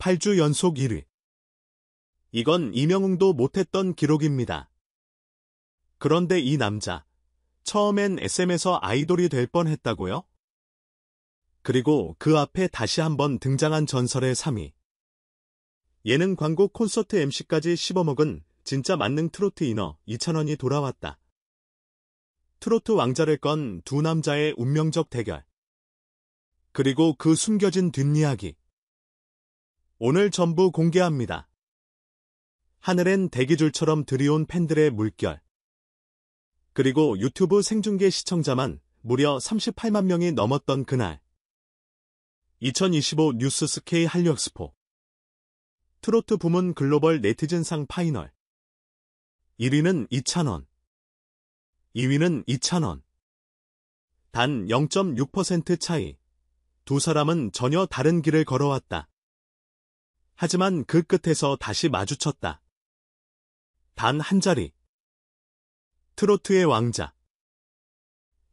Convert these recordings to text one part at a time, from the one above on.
8주 연속 1위. 이건 이명웅도 못했던 기록입니다. 그런데 이 남자, 처음엔 SM에서 아이돌이 될 뻔했다고요? 그리고 그 앞에 다시 한번 등장한 전설의 3위. 예능 광고 콘서트 MC까지 씹어먹은 진짜 만능 트로트 이너 이찬원이 돌아왔다. 트로트 왕자를 건 두 남자의 운명적 대결. 그리고 그 숨겨진 뒷이야기. 오늘 전부 공개합니다. 하늘엔 대기줄처럼 들이온 팬들의 물결. 그리고 유튜브 생중계 시청자만 무려 38만 명이 넘었던 그날. 2025 뉴스스케이 한류엑스포. 트로트 부문 글로벌 네티즌상 파이널. 1위는 이찬원. 2위는 이찬원. 단 0.6% 차이. 두 사람은 전혀 다른 길을 걸어왔다. 하지만 그 끝에서 다시 마주쳤다. 단 한 자리. 트로트의 왕자.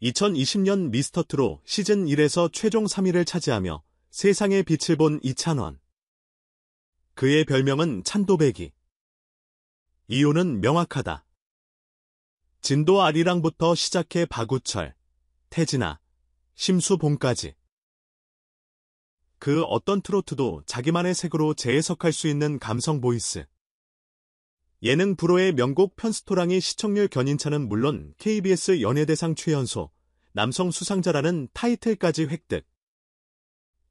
2020년 미스터트롯 시즌 1에서 최종 3위를 차지하며 세상의 빛을 본 이찬원. 그의 별명은 찬도배기. 이유는 명확하다. 진도 아리랑부터 시작해 박우철, 태진아, 심수봉까지. 그 어떤 트로트도 자기만의 색으로 재해석할 수 있는 감성 보이스. 예능 프로의 명곡 편스토랑이 시청률 견인차는 물론 KBS 연예대상 최연소, 남성 수상자라는 타이틀까지 획득.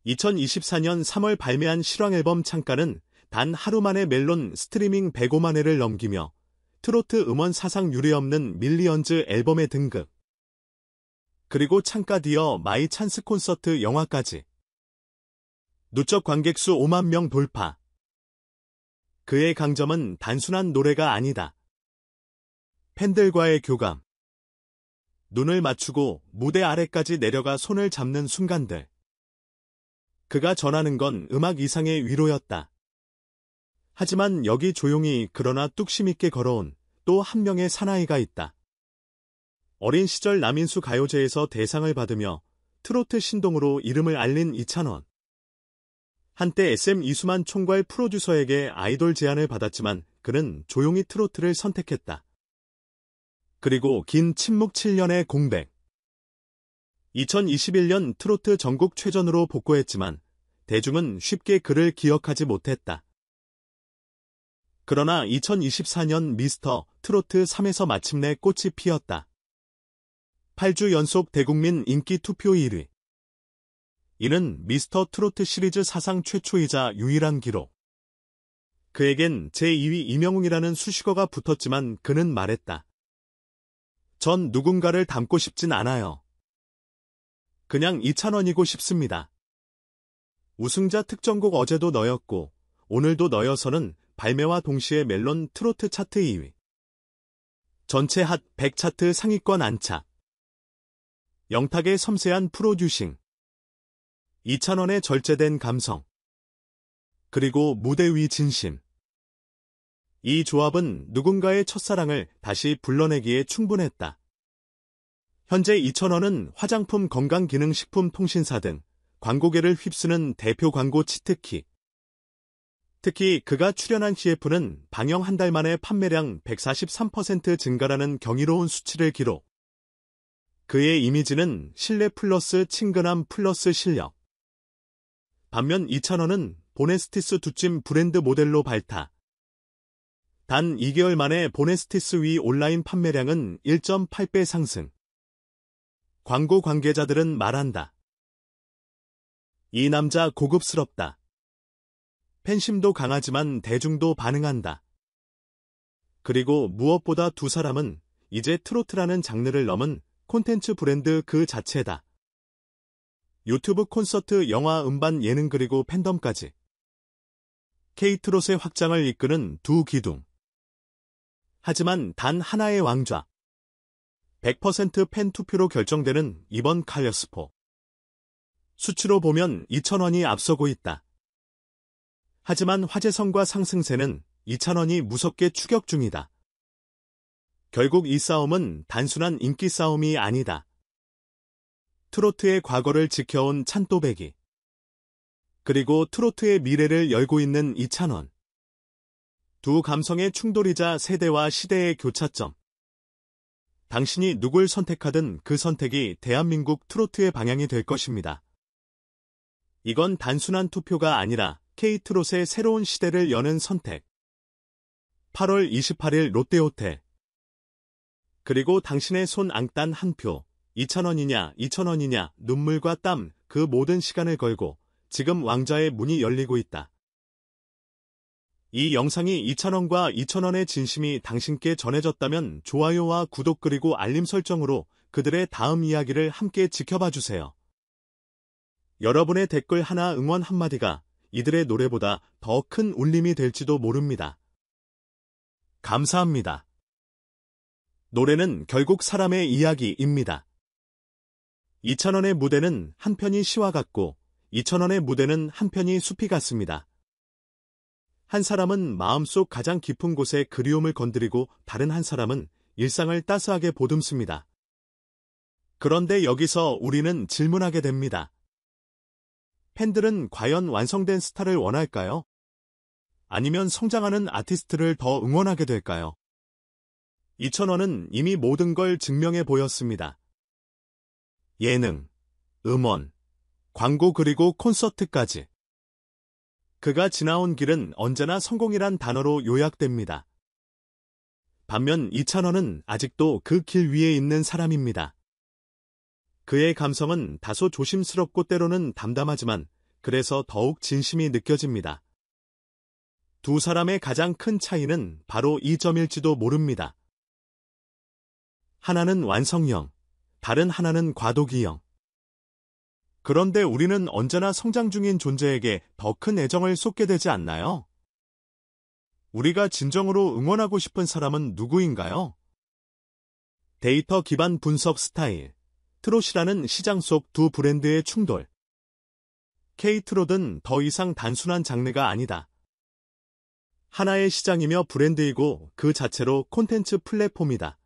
2024년 3월 발매한 실황앨범 창가는 단 하루 만에 멜론 스트리밍 105만 회를 넘기며 트로트 음원 사상 유례없는 밀리언즈 앨범에 등극. 그리고 창가 뒤어 마이 찬스 콘서트 영화까지. 누적 관객수 5만 명 돌파. 그의 강점은 단순한 노래가 아니다. 팬들과의 교감. 눈을 맞추고 무대 아래까지 내려가 손을 잡는 순간들. 그가 전하는 건 음악 이상의 위로였다. 하지만 여기 조용히 그러나 뚝심 있게 걸어온 또 한 명의 사나이가 있다. 어린 시절 남인수 가요제에서 대상을 받으며 트로트 신동으로 이름을 알린 이찬원. 한때 SM 이수만 총괄 프로듀서에게 아이돌 제안을 받았지만 그는 조용히 트로트를 선택했다. 그리고 긴 침묵 7년의 공백. 2021년 트로트 전국 최전으로 복구했지만 대중은 쉽게 그를 기억하지 못했다. 그러나 2024년 미스터 트로트 3에서 마침내 꽃이 피었다. 8주 연속 대국민 인기 투표 1위. 이는 미스터 트로트 시리즈 사상 최초이자 유일한 기록. 그에겐 제2위 이명웅이라는 수식어가 붙었지만 그는 말했다. 전 누군가를 닮고 싶진 않아요. 그냥 이찬원이고 싶습니다. 우승자 특정곡 어제도 너였고 오늘도 너여서는 발매와 동시에 멜론 트로트 차트 2위. 전체 핫 100 차트 상위권 안착. 영탁의 섬세한 프로듀싱. 이찬원의 절제된 감성. 그리고 무대 위 진심. 이 조합은 누군가의 첫사랑을 다시 불러내기에 충분했다. 현재 이찬원은 화장품 건강기능식품 통신사 등 광고계를 휩쓰는 대표 광고 치트키. 특히 그가 출연한 CF는 방영 한 달 만에 판매량 143% 증가라는 경이로운 수치를 기록. 그의 이미지는 신뢰 플러스 친근함 플러스 실력. 반면 이찬원은 보네스티스 두찜 브랜드 모델로 발탁. 단 2개월 만에 보네스티스 위 온라인 판매량은 1.8배 상승. 광고 관계자들은 말한다. 이 남자 고급스럽다. 팬심도 강하지만 대중도 반응한다. 그리고 무엇보다 두 사람은 이제 트로트라는 장르를 넘은 콘텐츠 브랜드 그 자체다. 유튜브 콘서트, 영화, 음반, 예능 그리고 팬덤까지. K트롯의 확장을 이끄는 두 기둥. 하지만 단 하나의 왕좌. 100% 팬 투표로 결정되는 이번 칼엑스포. 수치로 보면 이찬원이 앞서고 있다. 하지만 화제성과 상승세는 이찬원이 무섭게 추격 중이다. 결국 이 싸움은 단순한 인기 싸움이 아니다. 트로트의 과거를 지켜온 찬또배기. 그리고 트로트의 미래를 열고 있는 이찬원. 두 감성의 충돌이자 세대와 시대의 교차점. 당신이 누굴 선택하든 그 선택이 대한민국 트로트의 방향이 될 것입니다. 이건 단순한 투표가 아니라 K트롯의 새로운 시대를 여는 선택. 8월 28일 롯데호텔. 그리고 당신의 손 앙딴 한 표. 2,000원이냐 2,000원이냐 눈물과 땀 그 모든 시간을 걸고 지금 왕좌의 문이 열리고 있다. 이 영상이 2,000원과 2,000원의 진심이 당신께 전해졌다면 좋아요와 구독 그리고 알림 설정으로 그들의 다음 이야기를 함께 지켜봐 주세요. 여러분의 댓글 하나 응원 한마디가 이들의 노래보다 더 큰 울림이 될지도 모릅니다. 감사합니다. 노래는 결국 사람의 이야기입니다. 2,000원의 무대는 한편이 시와 같고 2,000원의 무대는 한편이 숲이 같습니다. 한 사람은 마음속 가장 깊은 곳에 그리움을 건드리고 다른 한 사람은 일상을 따스하게 보듬습니다. 그런데 여기서 우리는 질문하게 됩니다. 팬들은 과연 완성된 스타를 원할까요? 아니면 성장하는 아티스트를 더 응원하게 될까요? 2,000원은 이미 모든 걸 증명해 보였습니다. 예능, 음원, 광고 그리고 콘서트까지. 그가 지나온 길은 언제나 성공이란 단어로 요약됩니다. 반면 이찬원은 아직도 그 길 위에 있는 사람입니다. 그의 감성은 다소 조심스럽고 때로는 담담하지만 그래서 더욱 진심이 느껴집니다. 두 사람의 가장 큰 차이는 바로 이 점일지도 모릅니다. 하나는 완성형, 다른 하나는 과도기형. 그런데 우리는 언제나 성장 중인 존재에게 더 큰 애정을 쏟게 되지 않나요? 우리가 진정으로 응원하고 싶은 사람은 누구인가요? 데이터 기반 분석 스타일. 트롯이라는 시장 속 두 브랜드의 충돌. K트롯은 더 이상 단순한 장르가 아니다. 하나의 시장이며 브랜드이고 그 자체로 콘텐츠 플랫폼이다.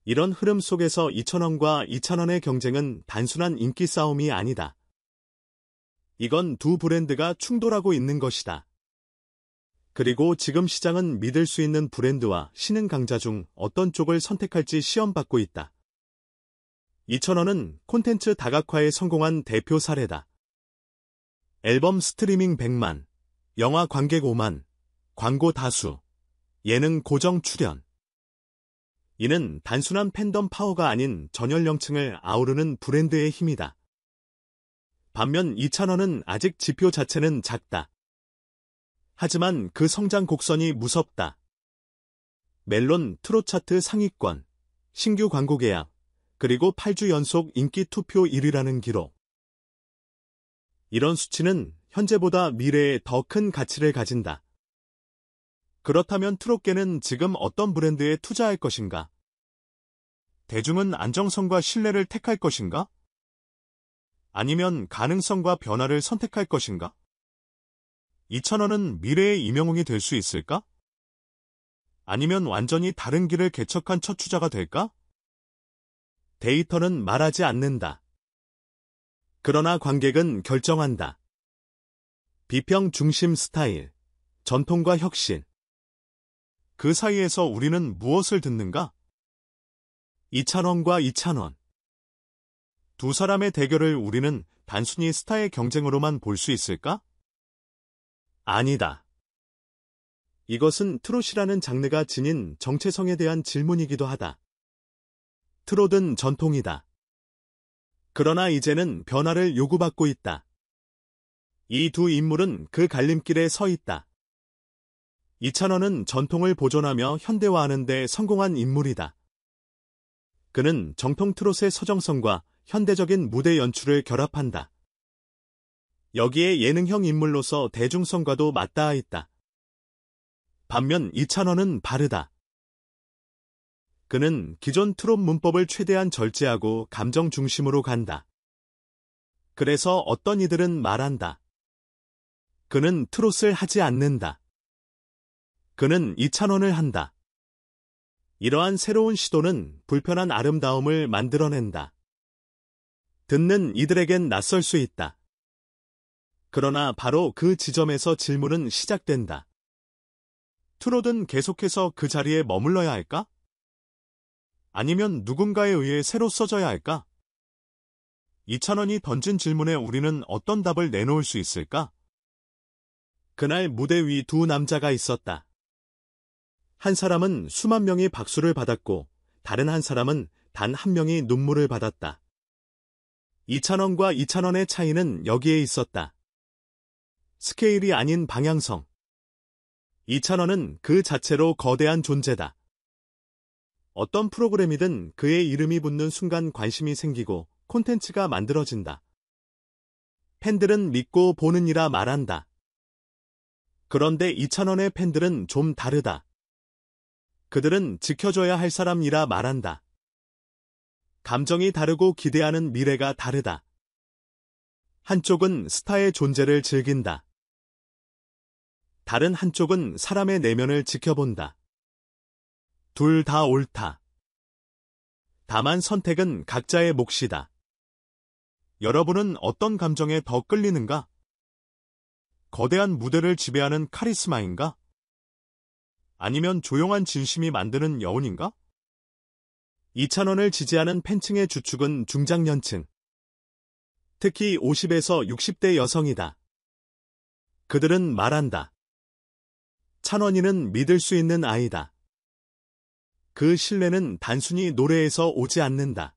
이런 흐름 속에서 2,000원과 2,000원의 경쟁은 단순한 인기 싸움이 아니다. 이건 두 브랜드가 충돌하고 있는 것이다. 그리고 지금 시장은 믿을 수 있는 브랜드와 신흥 강자 중 어떤 쪽을 선택할지 시험받고 있다. 2,000원은 콘텐츠 다각화에 성공한 대표 사례다. 앨범 스트리밍 100만, 영화 관객 5만, 광고 다수, 예능 고정 출연. 이는 단순한 팬덤 파워가 아닌 전연령층을 아우르는 브랜드의 힘이다. 반면 2,000원은 아직 지표 자체는 작다. 하지만 그 성장 곡선이 무섭다. 멜론 트롯 차트 상위권, 신규 광고 계약, 그리고 8주 연속 인기 투표 1위라는 기록. 이런 수치는 현재보다 미래에 더 큰 가치를 가진다. 그렇다면 트롯계는 지금 어떤 브랜드에 투자할 것인가? 대중은 안정성과 신뢰를 택할 것인가? 아니면 가능성과 변화를 선택할 것인가? 2,000원은 미래의 이명웅이 될 수 있을까? 아니면 완전히 다른 길을 개척한 첫 투자가 될까? 데이터는 말하지 않는다. 그러나 관객은 결정한다. 비평 중심 스타일, 전통과 혁신. 그 사이에서 우리는 무엇을 듣는가? 2,000원과 2,000원. 두 사람의 대결을 우리는 단순히 스타의 경쟁으로만 볼 수 있을까? 아니다. 이것은 트롯이라는 장르가 지닌 정체성에 대한 질문이기도 하다. 트롯은 전통이다. 그러나 이제는 변화를 요구받고 있다. 이 두 인물은 그 갈림길에 서 있다. 2,000원은 전통을 보존하며 현대화하는 데 성공한 인물이다. 그는 정통 트롯의 서정성과 현대적인 무대 연출을 결합한다. 여기에 예능형 인물로서 대중성과도 맞닿아 있다. 반면 2,000원은 바르다. 그는 기존 트롯 문법을 최대한 절제하고 감정 중심으로 간다. 그래서 어떤 이들은 말한다. 그는 트롯을 하지 않는다. 그는 2,000원을 한다. 이러한 새로운 시도는 불편한 아름다움을 만들어낸다. 듣는 이들에겐 낯설 수 있다. 그러나 바로 그 지점에서 질문은 시작된다. 트롯은 계속해서 그 자리에 머물러야 할까? 아니면 누군가에 의해 새로 써져야 할까? 이찬원이 던진 질문에 우리는 어떤 답을 내놓을 수 있을까? 그날 무대 위 두 남자가 있었다. 한 사람은 수만 명이 박수를 받았고 다른 한 사람은 단 한 명이 눈물을 받았다. 이찬원과 이찬원의 차이는 여기에 있었다. 스케일이 아닌 방향성. 이찬원은 그 자체로 거대한 존재다. 어떤 프로그램이든 그의 이름이 붙는 순간 관심이 생기고 콘텐츠가 만들어진다. 팬들은 믿고 보는이라 말한다. 그런데 이찬원의 팬들은 좀 다르다. 그들은 지켜줘야 할 사람이라 말한다. 감정이 다르고 기대하는 미래가 다르다. 한쪽은 스타의 존재를 즐긴다. 다른 한쪽은 사람의 내면을 지켜본다. 둘 다 옳다. 다만 선택은 각자의 몫이다. 여러분은 어떤 감정에 더 끌리는가? 거대한 무대를 지배하는 카리스마인가? 아니면 조용한 진심이 만드는 여운인가? 이찬원을 지지하는 팬층의 주축은 중장년층. 특히 50에서 60대 여성이다. 그들은 말한다. 찬원이는 믿을 수 있는 아이다. 그 신뢰는 단순히 노래에서 오지 않는다.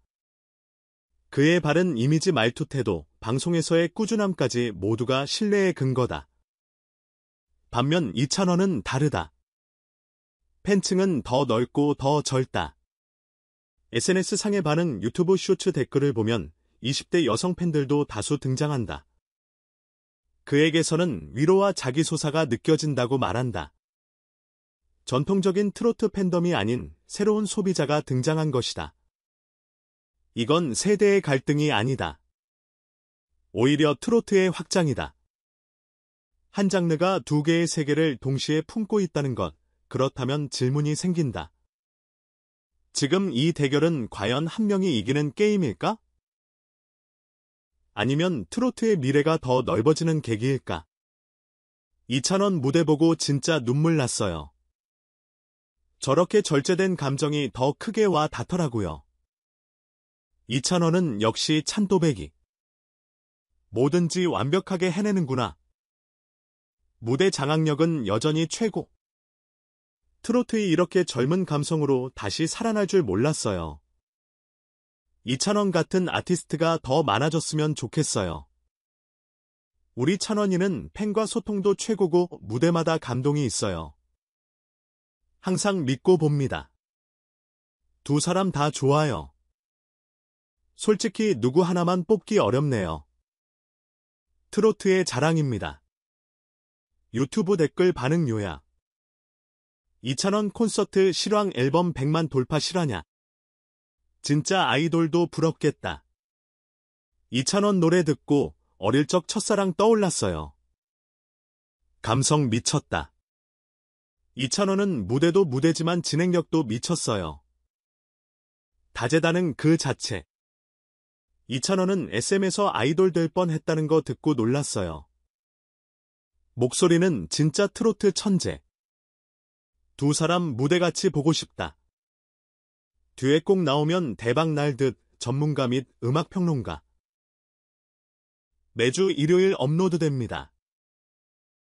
그의 바른 이미지 말투 태도, 방송에서의 꾸준함까지 모두가 신뢰의 근거다. 반면 이찬원은 다르다. 팬층은 더 넓고 더 젊다. SNS상의 반응 유튜브 쇼츠 댓글을 보면 20대 여성 팬들도 다수 등장한다. 그에게서는 위로와 자기소사가 느껴진다고 말한다. 전통적인 트로트 팬덤이 아닌 새로운 소비자가 등장한 것이다. 이건 세대의 갈등이 아니다. 오히려 트로트의 확장이다. 한 장르가 두 개의 세계를 동시에 품고 있다는 것, 그렇다면 질문이 생긴다. 지금 이 대결은 과연 한 명이 이기는 게임일까? 아니면 트로트의 미래가 더 넓어지는 계기일까? 이찬원 무대 보고 진짜 눈물 났어요. 저렇게 절제된 감정이 더 크게 와 닿더라고요. 이찬원은 역시 찬또배기. 뭐든지 완벽하게 해내는구나. 무대 장악력은 여전히 최고. 트로트의 이렇게 젊은 감성으로 다시 살아날 줄 몰랐어요. 이찬원 같은 아티스트가 더 많아졌으면 좋겠어요. 우리 찬원이는 팬과 소통도 최고고 무대마다 감동이 있어요. 항상 믿고 봅니다. 두 사람 다 좋아요. 솔직히 누구 하나만 뽑기 어렵네요. 트로트의 자랑입니다. 유튜브 댓글 반응 요약. 이찬원 콘서트 실황 앨범 100만 돌파 실화냐? 진짜 아이돌도 부럽겠다. 이찬원 노래 듣고 어릴 적 첫사랑 떠올랐어요. 감성 미쳤다. 이찬원은 무대도 무대지만 진행력도 미쳤어요. 다재다능 그 자체. 이찬원은 SM에서 아이돌 될 뻔했다는 거 듣고 놀랐어요. 목소리는 진짜 트로트 천재. 두 사람 무대같이 보고 싶다. 뒤에 꼭 나오면 대박 날 듯. 전문가 및 음악평론가. 매주 일요일 업로드됩니다.